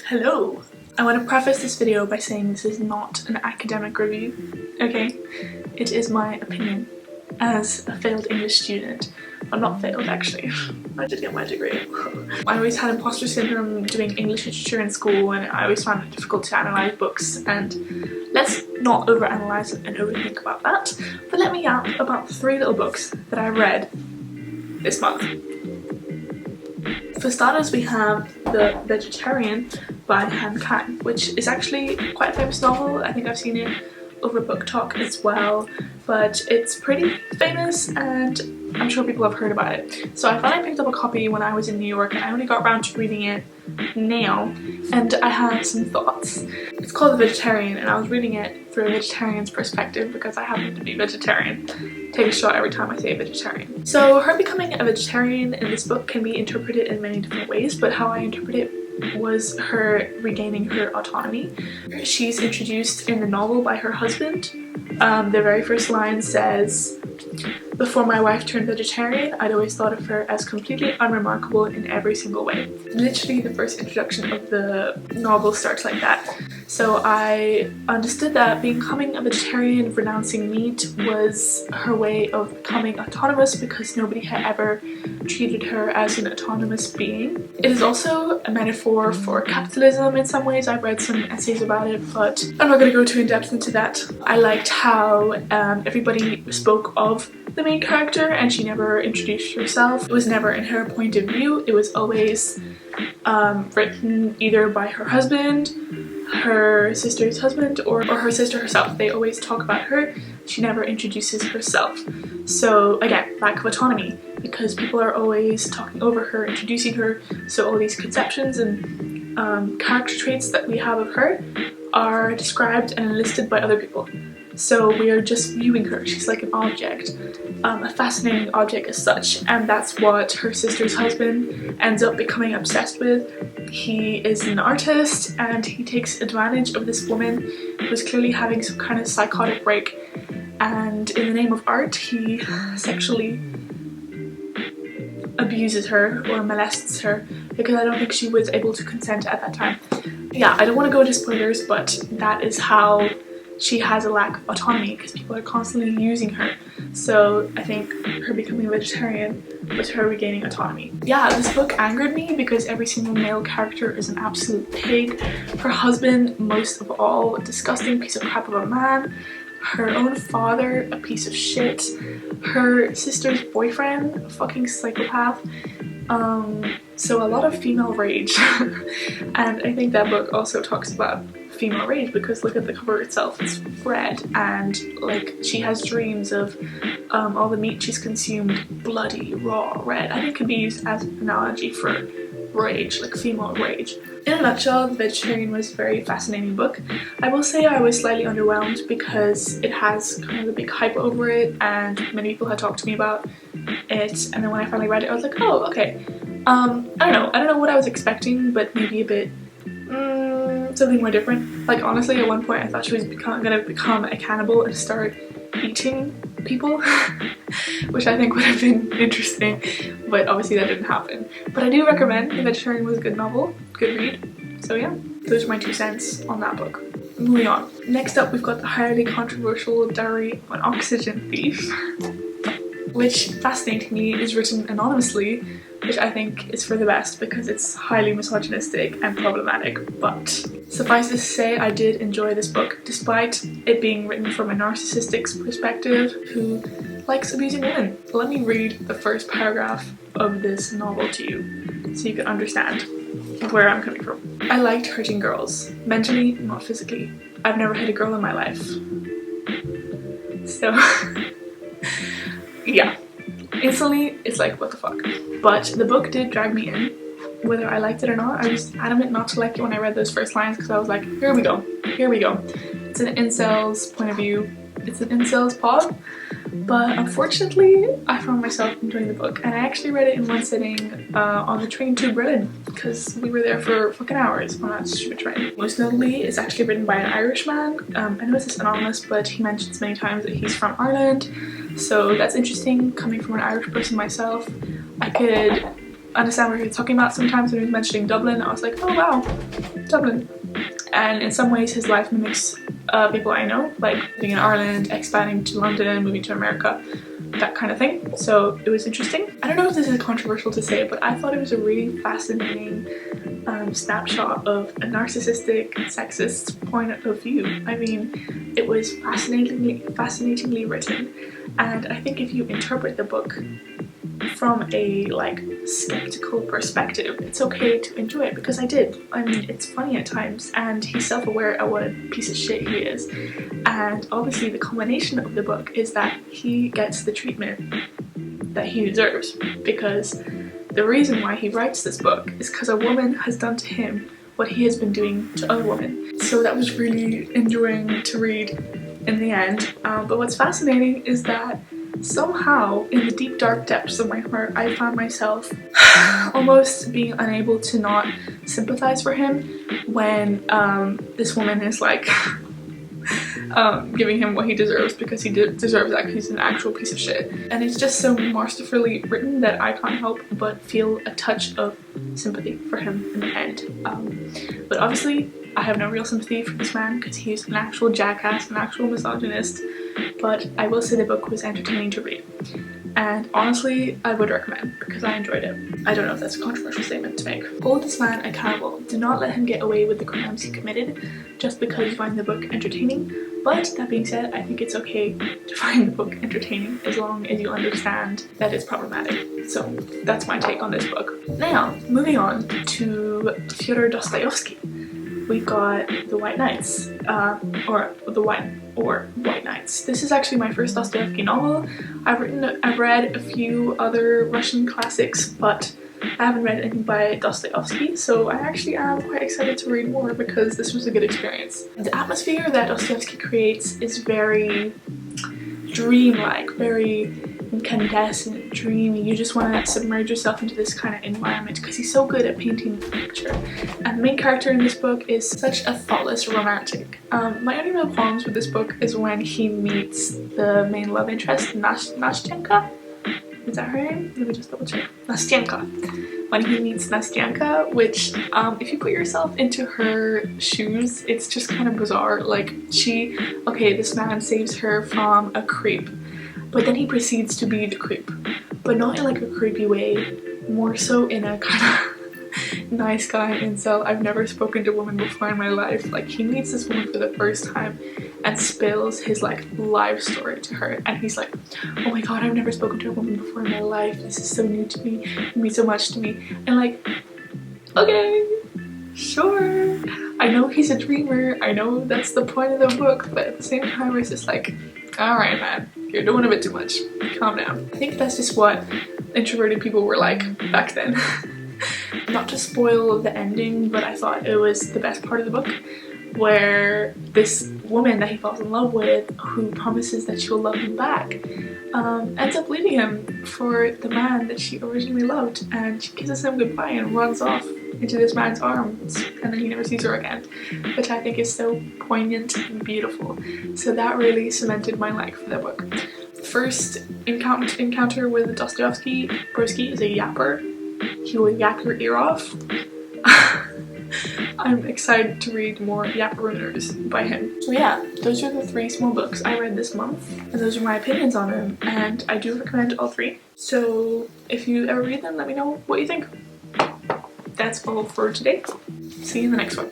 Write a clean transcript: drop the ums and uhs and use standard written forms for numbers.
Hello! I want to preface this video by saying this is not an academic review, okay? It is my opinion as a failed English student. Well, not failed actually. I did get my degree. I always had imposter syndrome doing English literature in school, and I always found it difficult to analyse books, and let's not overanalyze and overthink about that. But let me yap about the 3 little books that I read this month. For starters, we have The Vegetarian by Han Kang, which is actually quite a famous novel. I think I've seen it over Book Talk as well, but it's pretty famous and I'm sure people have heard about it. So I finally picked up a copy when I was in New York, and I only got around to reading it now, and I had some thoughts. It's called The Vegetarian, and I was reading it through a vegetarian's perspective because I happen to be vegetarian. Take a shot every time I say vegetarian. So her becoming a vegetarian in this book can be interpreted in many different ways, but how I interpret it was her regaining her autonomy. She's introduced in the novel by her husband. The very first line says, "Before my wife turned vegetarian, I'd always thought of her as completely unremarkable in every single way." Literally the first introduction of the novel starts like that. So I understood that becoming a vegetarian, renouncing meat, was her way of becoming autonomous because nobody had ever treated her as an autonomous being. It is also a metaphor for capitalism in some ways. I've read some essays about it, but I'm not going to go too in depth into that. I liked how everybody spoke of the main character and she never introduced herself. It was never in her point of view. It was always written either by her husband, her sister's husband, or her sister herself. They always talk about her. She never introduces herself. So again, lack of autonomy, because people are always talking over her, introducing her, so all these conceptions and character traits that we have of her are described and enlisted by other people. So we are just viewing her. She's like an object, a fascinating object as such, and that's what her sister's husband ends up becoming obsessed with. He is an artist and he takes advantage of this woman who's clearly having some kind of psychotic break, and in the name of art he sexually abuses her or molests her, because I don't think she was able to consent at that time. Yeah, I don't want to go into spoilers, but that is how she has a lack of autonomy because people are constantly using her. So I think her becoming a vegetarian was her regaining autonomy. Yeah, this book angered me because every single male character is an absolute pig. Her husband, most of all, a disgusting piece of crap of a man. Her own father, a piece of shit. Her sister's boyfriend, a fucking psychopath. So a lot of female rage. And I think that book also talks about female rage because look at the cover itself, it's red, and like she has dreams of all the meat she's consumed bloody, raw, red. I think it could be used as an analogy for rage, like female rage. In a nutshell, The Vegetarian was a very fascinating book. I will say I was slightly underwhelmed because it has kind of a big hype over it and many people had talked to me about it, and then when I finally read it I was like, oh, okay. I don't know what I was expecting, but maybe a bit something more different. Like honestly, at one point I thought she was gonna become a cannibal and start eating people, which I think would have been interesting, but obviously that didn't happen. But I do recommend The Vegetarian. Was a good novel, good read. So yeah, those are my 2 cents on that book. Moving on. Next up, we've got the highly controversial Diary of an Oxygen Thief, which fascinatingly is written anonymously, which I think is for the best because it's highly misogynistic and problematic. But suffice to say, I did enjoy this book despite it being written from a narcissistic perspective who likes abusing women. Let me read the first paragraph of this novel to you so you can understand where I'm coming from. "I liked hurting girls, mentally, not physically. I've never hit a girl in my life." So yeah, instantly it's like, what the fuck. But the book did drag me in, whether I liked it or not. I was adamant not to like it when I read those first lines because I was like, here we go, here we go. It's an incel's point of view, it's an incel's pod. But unfortunately I found myself enjoying the book, and I actually read it in one sitting on the train to Berlin because we were there for fucking hours on that stupid train. Most notably, it's actually written by an Irishman. I know this is anonymous, but he mentions many times that he's from Ireland, so that's interesting coming from an Irish person myself. I could understand what he was talking about sometimes when he was mentioning Dublin. I was like, oh wow, Dublin. And in some ways his life mimics people I know, like living in Ireland, expanding to London, moving to America, that kind of thing. So it was interesting. I don't know if this is controversial to say, but I thought it was a really fascinating snapshot of a narcissistic, sexist point of view. I mean, it was fascinatingly written, and I think if you interpret the book from a like skeptical perspective, it's okay to enjoy it, because I did. I mean, it's funny at times, and he's self-aware of what a piece of shit he is, and obviously the culmination of the book is that he gets the treatment that he deserves, because the reason why he writes this book is because a woman has done to him what he has been doing to other women. So that was really enjoying to read in the end. But what's fascinating is that somehow in the deep dark depths of my heart I found myself almost being unable to not sympathize for him when this woman is like giving him what he deserves, because he deserves that, he's an actual piece of shit. And it's just so masterfully written that I can't help but feel a touch of sympathy for him in the end. But obviously I have no real sympathy for this man because he's an actual jackass, an actual misogynist, but I will say the book was entertaining to read. And honestly, I would recommend, because I enjoyed it. I don't know if that's a controversial statement to make. Hold this man accountable. Do not let him get away with the crimes he committed just because you find the book entertaining. But that being said, I think it's okay to find the book entertaining as long as you understand that it's problematic. So that's my take on this book. Now, moving on to Fyodor Dostoevsky. We've got The White Nights, or White Nights. This is actually my first Dostoevsky novel. I've read a few other Russian classics, but I haven't read anything by Dostoevsky, so I actually am quite excited to read more because this was a good experience. The atmosphere that Dostoevsky creates is very dreamlike, very incandescent, dreamy. You just want to submerge yourself into this kind of environment because he's so good at painting the picture. And the main character in this book is such a thoughtless romantic. My only real problems with this book is when he meets the main love interest, Nastyenka. Is that her name? Let me just double check. Nastyenka. When he meets Nastyenka, which if you put yourself into her shoes, it's just kind of bizarre. Like this man saves her from a creep, but then he proceeds to be the creep, but not in like a creepy way, more so in a kind of nice guy incel. I've never spoken to a woman before in my life. Like, he meets this woman for the first time and spills his like life story to her, and he's like, oh my god, I've never spoken to a woman before in my life, this is so new to me, it means so much to me. And like, okay, sure, I know he's a dreamer, I know that's the point of the book, but at the same time it's just like, alright man, you're doing a bit too much, calm down. I think that's just what introverted people were like back then. Not to spoil the ending, but I thought it was the best part of the book, where this woman that he falls in love with, who promises that she'll love him back, ends up leaving him for the man that she originally loved, and she kisses him goodbye and runs off into this man's arms, and then he never sees her again, which I think is so poignant and beautiful. So that really cemented my like for the book. First encounter with Dostoevsky, broski is a yapper. He will yak your ear off. I'm excited to read more Yap Ruiners by him. So yeah, those are the 3 small books I read this month, and those are my opinions on them, and I do recommend all 3. So if you ever read them, let me know what you think. That's all for today. See you in the next one.